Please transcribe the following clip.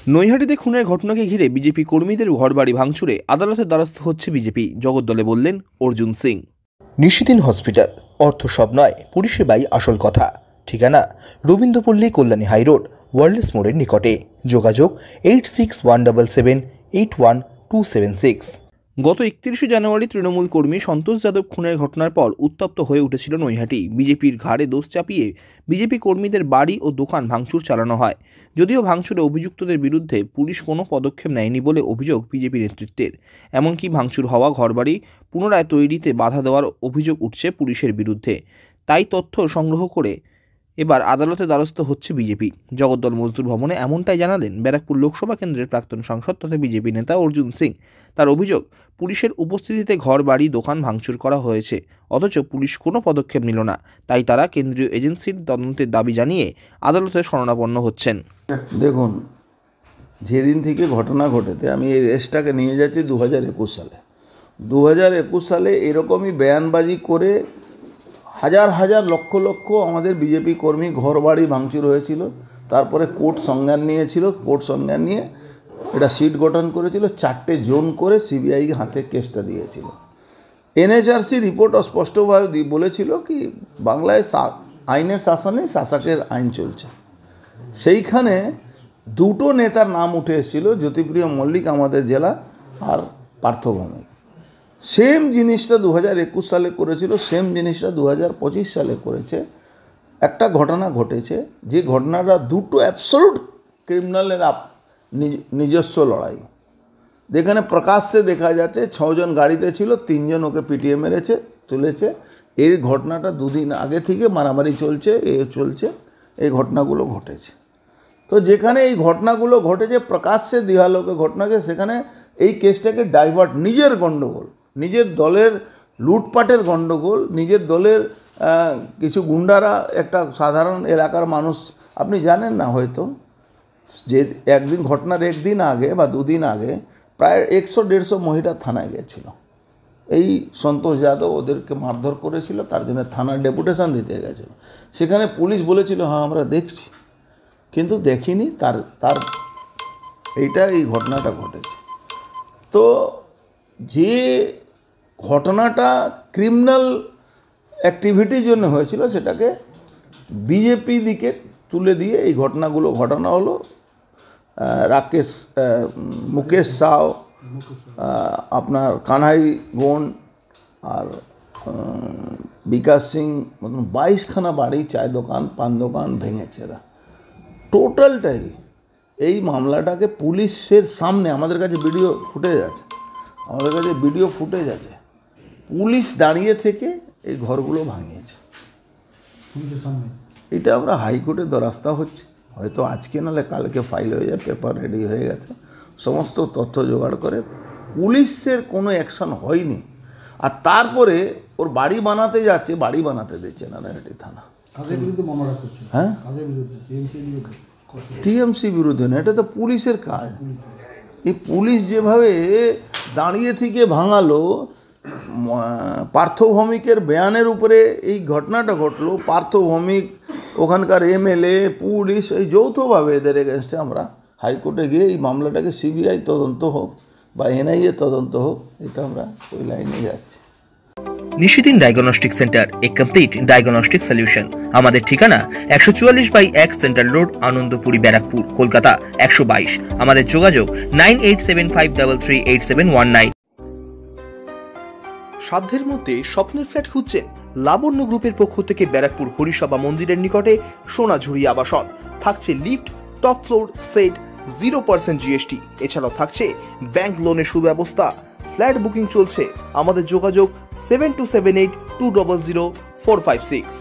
নৈহাটিতে খুনের ঘটনাকে ঘিরে বিজেপি কর্মীদের ঘরবাড়ি ভাঙচুরে আদালতের দ্বারস্থ হচ্ছে বিজেপি, জগদ্দলে বললেন অর্জুন সিং। নিশিদিন হসপিটাল, অর্থ সব নয়, পরিষেবাই আসল কথা। ঠিকানা রবীন্দ্রপল্লী, কল্যাণী হাইরোড, ওয়ার্ল্ডস মোড়ের নিকটে। যোগাযোগ 8617781276। গত 31শে জানুয়ারি তৃণমূল কর্মী সন্তোষ যাদব খুনের ঘটনার পর উত্তপ্ত হয়ে উঠেছিল নৈহাটি। বিজেপির ঘাড়ে দোষ চাপিয়ে বিজেপি কর্মীদের বাড়ি ও দোকান ভাঙচুর চালানো হয়। যদিও ভাঙচুরে অভিযুক্তদের বিরুদ্ধে পুলিশ কোনো পদক্ষেপ নেয়নি বলে অভিযোগ বিজেপি নেতৃত্বের। এমনকি ভাঙচুর হওয়া ঘরবাড়ি পুনরায় তৈরিতে বাধা দেওয়ার অভিযোগ উঠছে পুলিশের বিরুদ্ধে। তাই তথ্য সংগ্রহ করে এবার আদালতে দ্বারস্থ হচ্ছে বিজেপি। জগদ্দল মজদুর ভবনে এমনটাই জানালেন ব্যারাকপুর লোকসভা কেন্দ্রের প্রাক্তন সাংসদ তথা বিজেপি নেতা অর্জুন সিং। তার অভিযোগ, পুলিশের উপস্থিতিতে ঘর বাড়ি দোকান ভাঙচুর করা হয়েছে, অথচ পুলিশ কোনো পদক্ষেপ নিল না। তাই তারা কেন্দ্রীয় এজেন্সির তদন্তের দাবি জানিয়ে আদালতে শরণাপন্ন হচ্ছেন। দেখুন, যেদিন থেকে ঘটনা ঘটেছে, আমি এই রেসটাকে নিয়ে যাচ্ছি 2021 সালে। 2021 সালে এরকমই বয়ানবাজি করে হাজার হাজার লক্ষ লক্ষ আমাদের বিজেপি কর্মী ঘর বাড়ি ভাঙচুর হয়েছিল। তারপরে কোর্ট সংজ্ঞান নিয়েছিল, কোর্ট সংজ্ঞান নিয়ে এটা সিট গঠন করেছিল, 4টে জোন করে সিবিআই হাতে কেসটা দিয়েছিল। এনএচআরসি রিপোর্ট স্পষ্টভাবে বলেছিল কি বাংলায় আইনের শাসনে শাসকের আইন চলছে। সেইখানে দুটো নেতার নাম উঠে এসেছিল, জ্যোতিপ্রিয় মল্লিক আমাদের জেলা আর পার্থ ভৌমিক। সেম জিনিসটা 2021 সালে করেছিল, সেম জিনিসটা 2025 সালে করেছে। একটা ঘটনা ঘটেছে, যে ঘটনাটা দুটো অ্যাবসলিউট ক্রিমিনালের নিজস্ব লড়াই, যেখানে প্রকাশ্যে দেখা যাচ্ছে 6 জন গাড়িতে ছিল, 3 জন ওকে পিটিয়ে মেরেছে তুলেছে। এই ঘটনাটা 2 দিন আগে থেকে মারামারি চলছে, এই ঘটনাগুলো ঘটেছে। তো যেখানে এই ঘটনাগুলো ঘটেছে প্রকাশ্যে দিহালোকে ঘটনাকে, সেখানে এই কেসটাকে ডাইভার্ট, নিজের গণ্ডগোল, নিজের দলের লুটপাটের গণ্ডগোল, নিজের দলের কিছু গুন্ডারা, একটা সাধারণ এলাকার মানুষ, আপনি জানেন না হয়তো, যে একদিন ঘটনার একদিন আগে বা 2 দিন আগে প্রায় 100-150 মহিলা থানায় গেছিল। এই সন্তোষ যাদব ওদেরকে মারধর করেছিল, তার জন্য থানার ডেপুটেশন দিতে গেছিল। সেখানে পুলিশ বলেছিল হ্যাঁ আমরা দেখছি, কিন্তু দেখিনি। তার এই ঘটনাটা ঘটেছে। তো যে ঘটনাটা ক্রিমিনাল অ্যাক্টিভিটির জন্য হয়েছিল, সেটাকে বিজেপি দিকে তুলে দিয়ে এই ঘটনাগুলো ঘটানো হলো। মুকেশ সাউ, আপনার কানহাই গোন আর বিকাশ সিং, মতন 22খানা বাড়ি, চায় দোকান, পান দোকান ভেঙেছে এরা। টোটালটাই এই মামলাটাকে পুলিশের সামনে, আমাদের কাছে ভিডিও ফুটেজ আছে, পুলিশ দাঁড়িয়ে থেকে এই ঘরগুলো ভাঙিয়েছে। এটা আমরা হাইকোর্টের দ্বারস্থ হচ্ছে, হয়তো আজকে নাহলে কালকে ফাইল হয়ে যায়, পেপার রেডি হয়ে গেছে, সমস্ত তথ্য জোগাড় করে। পুলিশের কোনো অ্যাকশন হয়নি। আর তারপরে ওর বাড়ি বানাতে যাচ্ছে, বাড়ি বানাতে দিচ্ছে না নৈহাটি থানা। হ্যাঁ, টিএমসি বিরুদ্ধে না, এটা তো পুলিশের কাজ। এই পুলিশ যেভাবে দাঁড়িয়ে থেকে ভাঙালো, পার্থ ভৌমিকের বয়ানের উপরে এই ঘটনাটা ঘটলো। পার্থ ভৌমিক, ওখানকার এমএলএ, পুলিশ, এই যৌথভাবে এদের এগেনস্টে আমরা হাইকোর্টে গিয়ে এই মামলাটাকে সিবিআই তদন্ত হোক বা এনআইএ তদন্ত হোক, এটা আমরা ওই লাইনে যাচ্ছি। নিশিদিন ডায়াগনস্টিক সেন্টার, এ কমপ্লিট ডায়াগনস্টিক সলিউশন। আমাদের ঠিকানা 144/1 সেন্ট্রাল রোড, আনন্দপুরি, ব্যারাকপুর, কলকাতা 122। আমাদের যোগাযোগ 9875338719। সাধ্যের মধ্যে স্বপ্নের ফ্ল্যাট খুঁজছেন? লাবণ্য গ্রুপের পক্ষ থেকে ব্যারাকপুর হরিসভা মন্দিরের নিকটে সোনাঝুরি আবাসন। থাকছে lift, top floor, set, 0% GST. এছাড়াও থাকছে ব্যাংক লোনের সুব্যবস্থা। ফ্ল্যাট বুকিং চলছে। আমাদের যোগাযোগ 7278200456।